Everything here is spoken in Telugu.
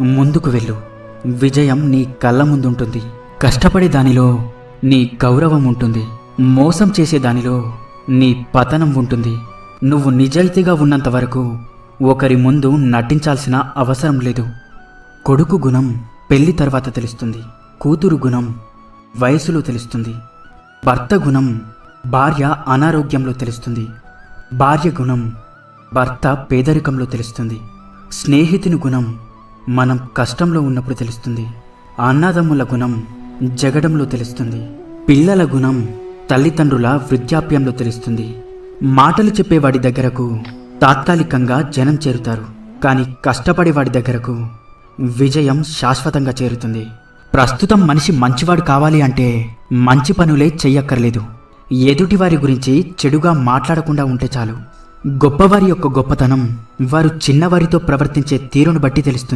ముందుకు వెళ్ళు. విజయం నీ కళ్ళ ముందుంటుంది. కష్టపడే దానిలో నీ గౌరవం ఉంటుంది. మోసం చేసే దానిలో నీ పతనం ఉంటుంది. నువ్వు నిజాయితీగా ఉన్నంత వరకు ఒకరి ముందు నటించాల్సిన అవసరం లేదు. కొడుకు గుణం పెళ్లి తర్వాత తెలుస్తుంది. కూతురు గుణం వయసులో తెలుస్తుంది. భర్త గుణం భార్య అనారోగ్యంలో తెలుస్తుంది. భార్య గుణం భర్త పేదరికంలో తెలుస్తుంది. స్నేహితుని గుణం మనం కష్టంలో ఉన్నప్పుడు తెలుస్తుంది. అన్నదమ్ముల గుణం జగడంలో తెలుస్తుంది. పిల్లల గుణం తల్లిదండ్రుల వృద్ధాప్యంలో తెలుస్తుంది. మాటలు చెప్పేవాడి దగ్గరకు తాత్కాలికంగా జనం చేరుతారు, కానీ కష్టపడేవాడి దగ్గరకు విజయం శాశ్వతంగా చేరుతుంది. ప్రస్తుతం మనిషి మంచివాడు కావాలి అంటే మంచి పనులే చెయ్యక్కర్లేదు. ఎదుటివారి గురించి చెడుగా మాట్లాడకుండా ఉంటే చాలు. గొప్పవారి యొక్క గొప్పతనం వారు చిన్నవారితో ప్రవర్తించే తీరును బట్టి తెలుస్తుంది.